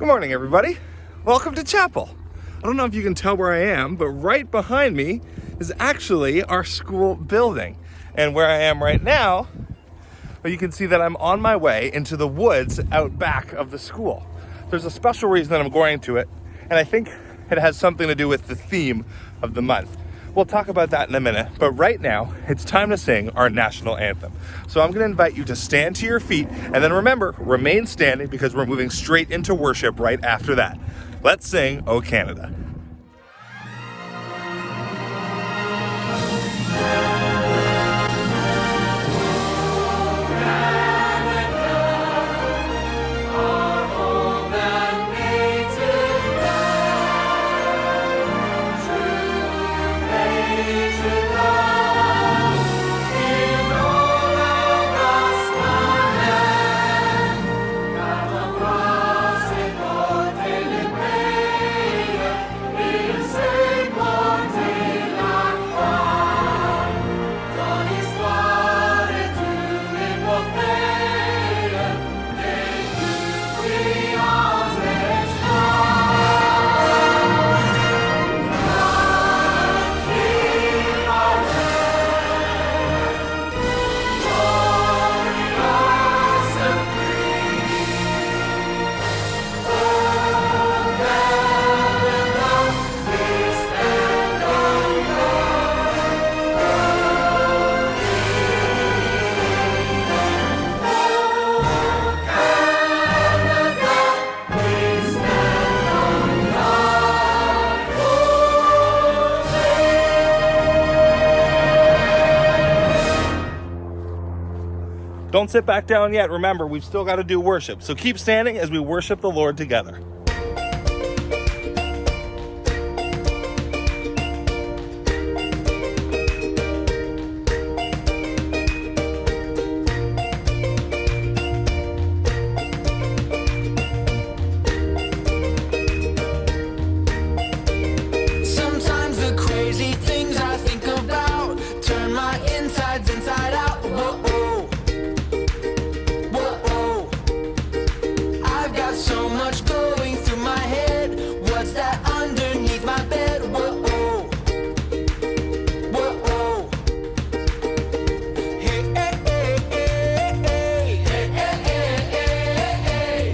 Good morning, everybody. Welcome to chapel. I don't know if you can tell where I am, but right behind me is actually our school building. And where I am right now, well, you can see that I'm on my way into the woods out back of the school. There's a special reason that I'm going to it, and I think it has something to do with the theme of the month. We'll talk about that in a minute, but right now, it's time to sing our national anthem. So I'm gonna invite you to stand to your feet, and then remember, remain standing because we're moving straight into worship right after that. Let's sing, O Canada. Don't sit back down yet. Remember, we've still got to do worship. So keep standing as we worship the Lord together. Sometimes the crazy things I think about turn my insides inside out. Whoa. So much going through my head. What's that underneath my bed? Whoa. Hey.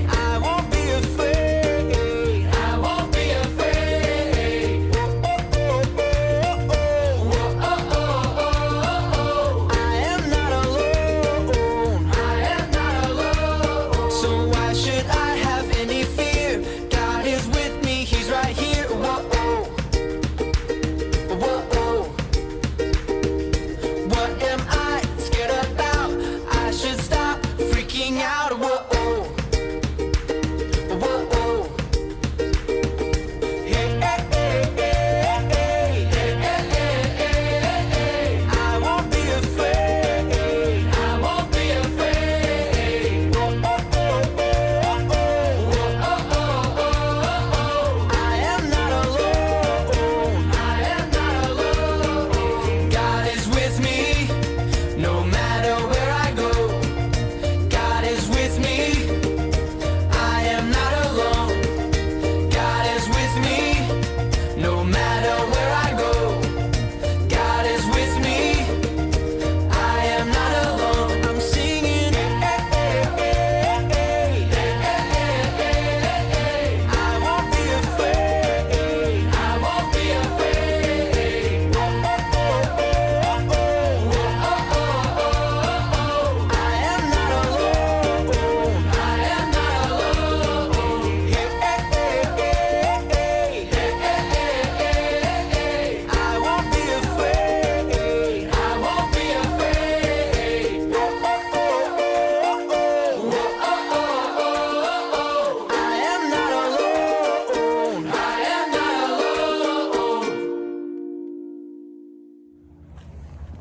I won't be afraid. I am not alone. So why should I have any fear? God is with me, he's right here. Whoa. What am I scared about? I should stop freaking out. Whoa. Hey. I won't be afraid. I am not alone. God is with me, no matter where I go. God is with me. I am not alone. God is with me, no matter where I go. God is with me. I am not alone. I'm singing. I won't be afraid. I am not alone. I won't be afraid. I am not alone.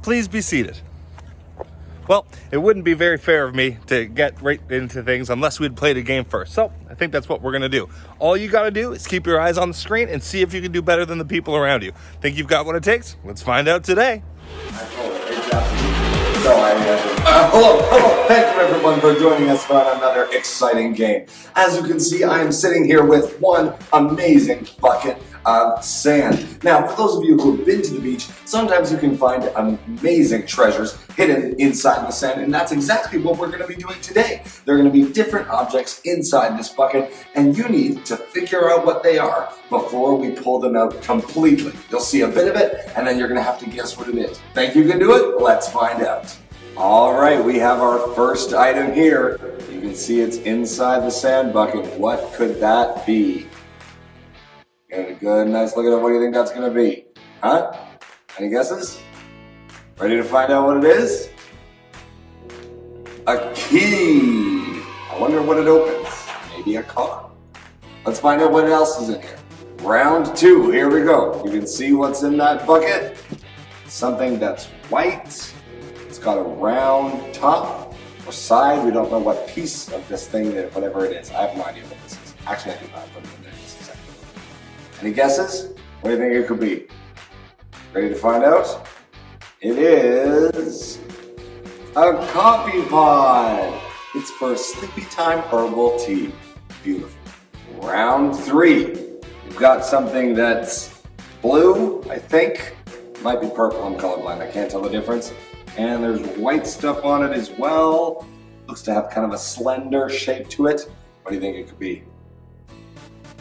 Please be seated. Well, it wouldn't be very fair of me to get right into things unless we'd played a game first. So I think that's what we're going to do. All you got to do is keep your eyes on the screen and see if you can do better than the people around you. Think you've got what it takes? Let's find out today. I told her, it's up to you. So I Hello. Thank you everyone for joining us for another exciting game. As you can see, I am sitting here with one amazing bucket of sand. Now, for those of you who have been to the beach, sometimes you can find amazing treasures hidden inside the sand, and that's exactly what we're going to be doing today. There are going to be different objects inside this bucket, and you need to figure out what they are before we pull them out completely. You'll see a bit of it, and then you're going to have to guess what it is. Think you can do it? Let's find out. All right, we have our first item here. You can see it's inside the sand bucket. What could that be? Get a good, nice look at it. What do you think that's gonna be? Huh? Any guesses? Ready to find out what it is? A key. I wonder what it opens. Maybe a car. Let's find out what else is in here. Round 2, here we go. You can see what's in that bucket. Something that's white. It's got a round top or side. We don't know what piece of this thing, whatever it is. I have no idea what this is. Actually, I do not put it in there just a second. Any guesses? What do you think it could be? Ready to find out? It is a coffee pod. It's for sleepy time herbal tea. Beautiful. Round 3. We've got something that's blue, I think. Might be purple. I'm colorblind. I can't tell the difference. And there's white stuff on it as well. Looks to have kind of a slender shape to it. What do you think it could be?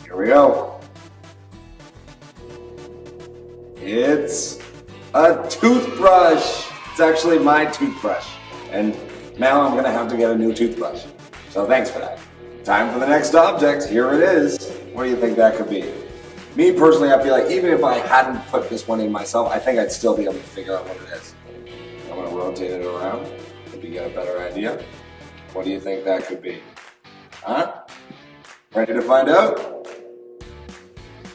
Here we go. It's a toothbrush. It's actually my toothbrush. And now I'm gonna have to get a new toothbrush. So thanks for that. Time for the next object. Here it is. What do you think that could be? Me personally, I feel like even if I hadn't put this one in myself, I think I'd still be able to figure out what it is. I'm going to rotate it around, maybe get a better idea. What do you think that could be? Huh? Ready to find out?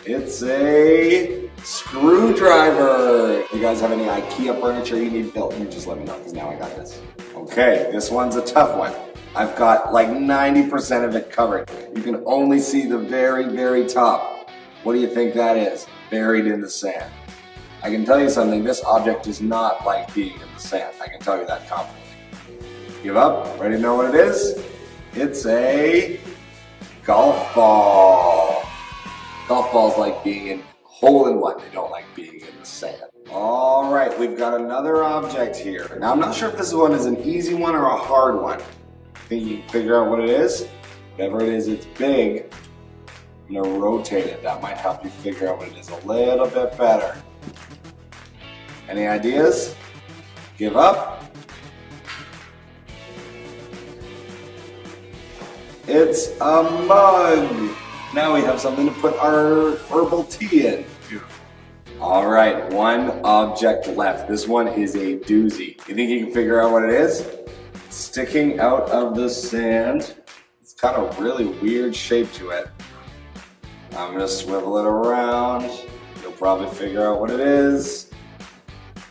It's a screwdriver. If you guys have any IKEA furniture you need built, you just let me know, because now I got this. Okay, this one's a tough one. I've got like 90% of it covered. You can only see the very, very top. What do you think that is? Buried in the sand. I can tell you something, this object does not like being in the sand. I can tell you that confidently. Give up? Ready to know what it is? It's a golf ball. Golf balls like being in hole-in-one. They don't like being in the sand. All right, we've got another object here. Now, I'm not sure if this one is an easy one or a hard one. Think you can figure out what it is? Whatever it is, it's big. I'm gonna rotate it. That might help you figure out what it is a little bit better. Any ideas? Give up? It's a mug. Now we have something to put our herbal tea in. Beautiful. All right, one object left. This one is a doozy. You think you can figure out what it is? Sticking out of the sand. It's got a really weird shape to it. I'm gonna swivel it around. You'll probably figure out what it is.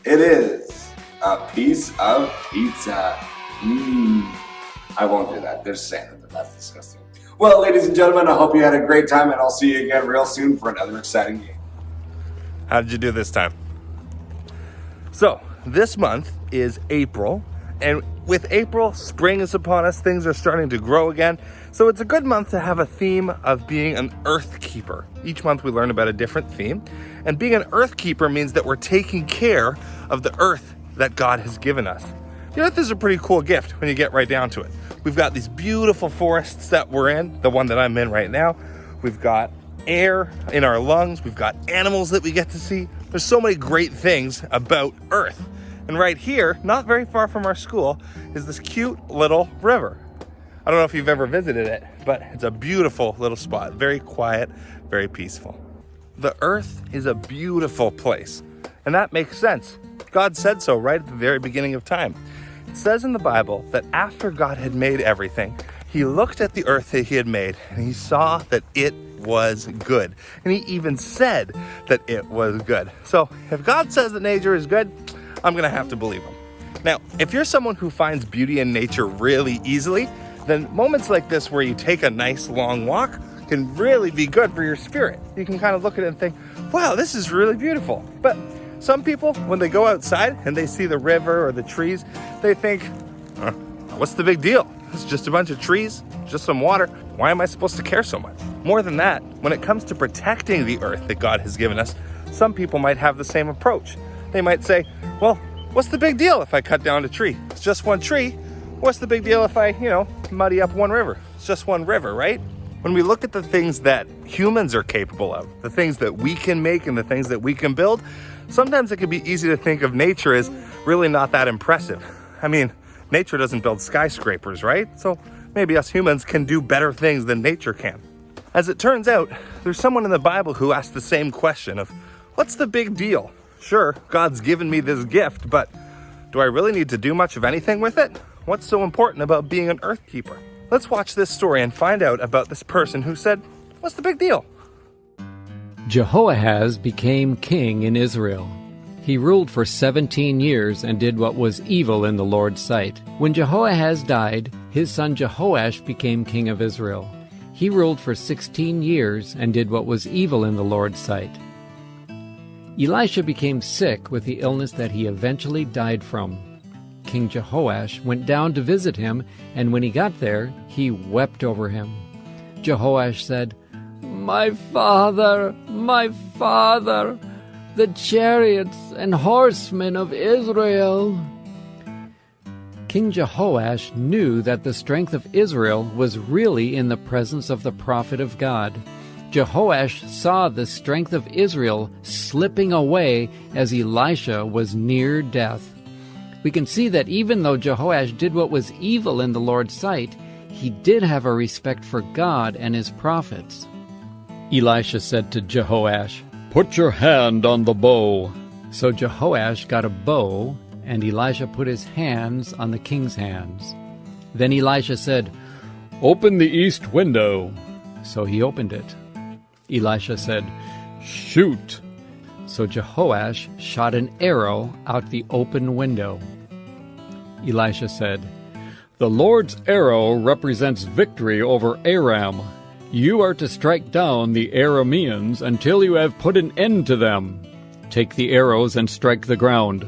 It is a piece of pizza. I won't do that. There's sand in it. That's disgusting. Well, ladies and gentlemen, I hope you had a great time, and I'll see you again real soon for another exciting game. How did you do this time? So, this month is April, and with April, spring is upon us. Things are starting to grow again. So it's a good month to have a theme of being an earth keeper. Each month we learn about a different theme. And being an earth keeper means that we're taking care of the earth that God has given us. The earth is a pretty cool gift when you get right down to it. We've got these beautiful forests that we're in, the one that I'm in right now. We've got air in our lungs. We've got animals that we get to see. There's so many great things about Earth. And right here, not very far from our school, is this cute little river. I don't know if you've ever visited it, but it's a beautiful little spot. Very quiet, very peaceful. The earth is a beautiful place, and that makes sense. God said so right at the very beginning of time. It says in the Bible that after God had made everything, he looked at the earth that he had made, and he saw that it was good. And he even said that it was good. So if God says that nature is good, I'm gonna have to believe him. Now, if you're someone who finds beauty in nature really easily, then moments like this where you take a nice long walk can really be good for your spirit. You can kind of look at it and think, wow, this is really beautiful. But some people, when they go outside and they see the river or the trees, they think, What's the big deal? It's just a bunch of trees, just some water. Why am I supposed to care so much? More than that, when it comes to protecting the earth that God has given us, some people might have the same approach. They might say, well, what's the big deal if I cut down a tree? It's just one tree. What's the big deal if I, muddy up one river? It's just one river, right? When we look at the things that humans are capable of, the things that we can make and the things that we can build, sometimes it can be easy to think of nature as really not that impressive. I mean, nature doesn't build skyscrapers, right? So maybe us humans can do better things than nature can. As it turns out, there's someone in the Bible who asked the same question of, what's the big deal? Sure, God's given me this gift, but do I really need to do much of anything with it? What's so important about being an earth keeper? Let's watch this story and find out about this person who said, what's the big deal? Jehoahaz became king in Israel. He ruled for 17 years and did what was evil in the Lord's sight. When Jehoahaz died, his son Jehoash became king of Israel. He ruled for 16 years and did what was evil in the Lord's sight. Elisha became sick with the illness that he eventually died from. King Jehoash went down to visit him, and when he got there, he wept over him. Jehoash said, my father, the chariots and horsemen of Israel." King Jehoash knew that the strength of Israel was really in the presence of the prophet of God. Jehoash saw the strength of Israel slipping away as Elisha was near death. We can see that even though Jehoash did what was evil in the Lord's sight, he did have a respect for God and his prophets. Elisha said to Jehoash, "Put your hand on the bow." So Jehoash got a bow, and Elisha put his hands on the king's hands. Then Elisha said, "Open the east window." So he opened it. Elisha said, "Shoot." So Jehoash shot an arrow out the open window. Elisha said, "The Lord's arrow represents victory over Aram. You are to strike down the Arameans until you have put an end to them. Take the arrows and strike the ground."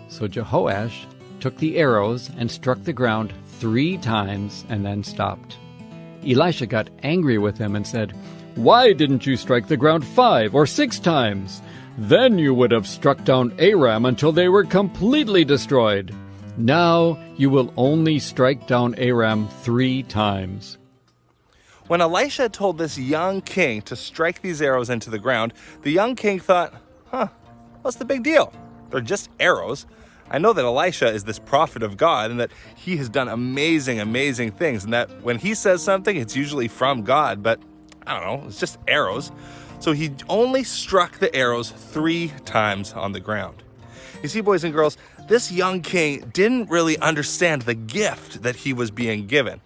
So Jehoash took the arrows and struck the ground 3 times and then stopped. Elisha got angry with him and said, "Why didn't you strike the ground 5 or 6 times? Then you would have struck down Aram until they were completely destroyed. Now you will only strike down Aram 3 times. When Elisha told this young king to strike these arrows into the ground, the young king thought, what's the big deal? They're just arrows. I know that Elisha is this prophet of God and that he has done amazing, amazing things, and that when he says something, it's usually from God, but I don't know, it's just arrows. So he only struck the arrows 3 times on the ground. You see, boys and girls, this young king didn't really understand the gift that he was being given.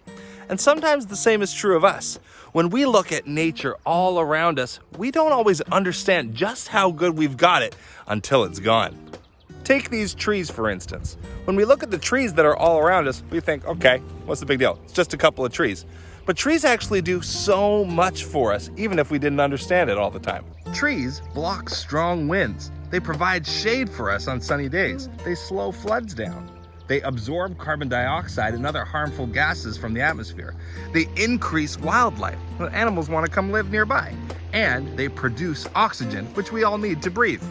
And sometimes the same is true of us. When we look at nature all around us, we don't always understand just how good we've got it until it's gone. Take these trees, for instance. When we look at the trees that are all around us, we think, okay, what's the big deal? It's just a couple of trees. But trees actually do so much for us, even if we didn't understand it all the time. Trees block strong winds. They provide shade for us on sunny days. They slow floods down. They absorb carbon dioxide and other harmful gases from the atmosphere. They increase wildlife. Animals want to come live nearby. And they produce oxygen, which we all need to breathe.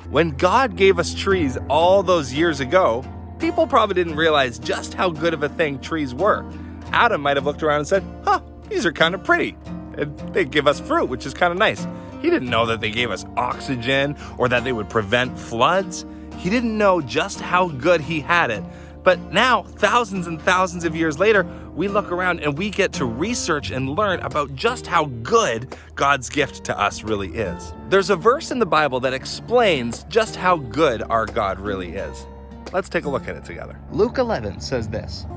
When God gave us trees all those years ago, people probably didn't realize just how good of a thing trees were. Adam might have looked around and said, these are kind of pretty. And they give us fruit, which is kind of nice. He didn't know that they gave us oxygen or that they would prevent floods. He didn't know just how good he had it. But now, thousands and thousands of years later, we look around and we get to research and learn about just how good God's gift to us really is. There's a verse in the Bible that explains just how good our God really is. Let's take a look at it together. Luke 11 says this,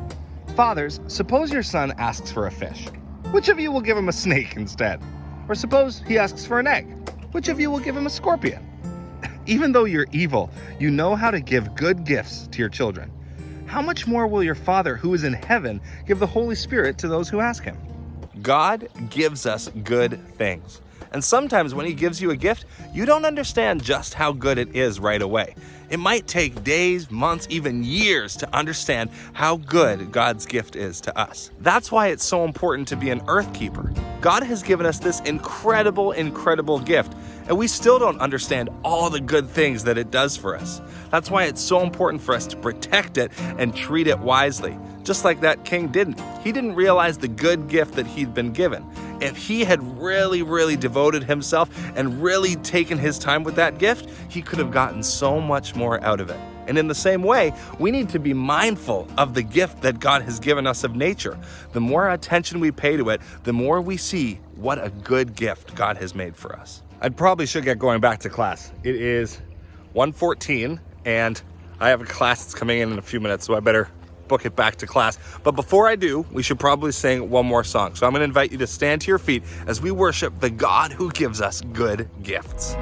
"Fathers, suppose your son asks for a fish. Which of you will give him a snake instead? Or suppose he asks for an egg. Which of you will give him a scorpion? Even though you're evil, you know how to give good gifts to your children. How much more will your Father who is in heaven give the Holy Spirit to those who ask him?" God gives us good things. And sometimes when he gives you a gift, you don't understand just how good it is right away. It might take days, months, even years to understand how good God's gift is to us. That's why it's so important to be an earth keeper. God has given us this incredible, incredible gift, and we still don't understand all the good things that it does for us. That's why it's so important for us to protect it and treat it wisely. Just like that king didn't. He didn't realize the good gift that he'd been given. If he had really devoted himself and really taken his time with that gift, he could have gotten so much more out of it. And in the same way, we need to be mindful of the gift that God has given us of nature. The more attention we pay to it, the more we see what a good gift God has made for us. I probably should get going back to class. It is 1:14 and I have a class that's coming in a few minutes, so I better book it back to class. But before I do, we should probably sing one more song. So I'm going to invite you to stand to your feet as we worship the God who gives us good gifts.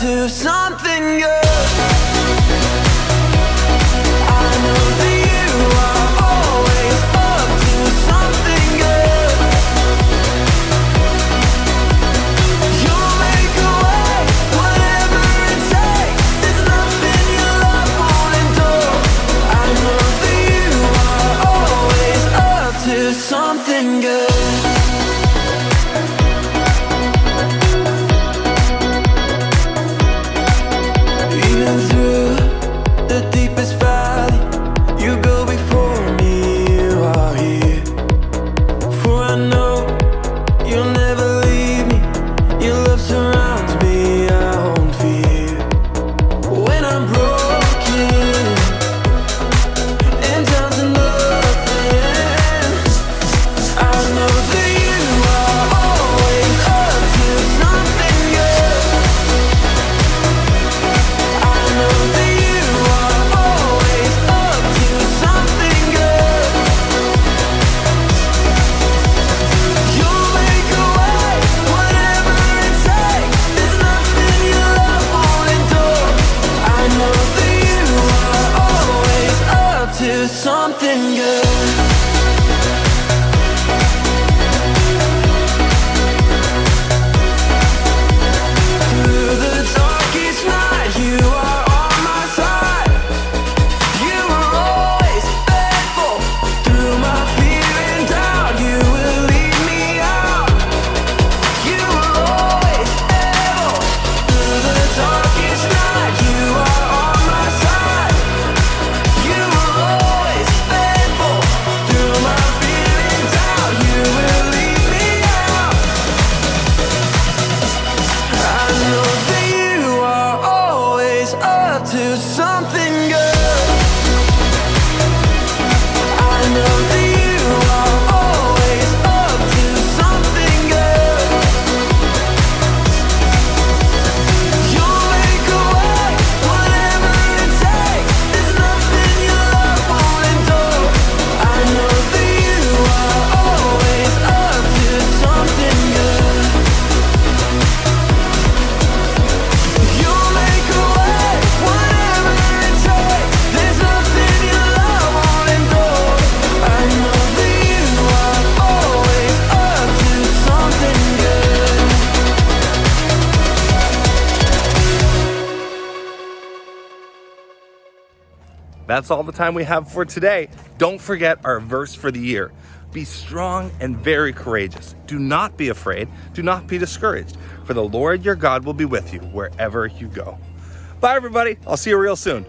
To something good. I know that you are always up to something good. You'll make a way, whatever it takes. There's nothing your love won't endure. I know that you are always up to something good. Something good. Through the darkest night, you are on my side. You were always faithful. Through my fear and doubt, you will lead me out. You were always able. Through the darkest night, you are on my side. You were always faithful. Through my fear and doubt, you will lead me out. I know that you are always up to something good. I know that you are always up to something good. You'll make a way, whatever it takes. There's nothing your love won't endure. I know that you are always up to something good. You'll make a way, whatever it takes. There's nothing your love won't endure. I know that you are always up to something good. That's all the time we have for today. Don't forget our verse for the year. Be strong and very courageous. Do not be afraid. Do not be discouraged. For the Lord your God will be with you wherever you go. Bye, everybody. I'll see you real soon.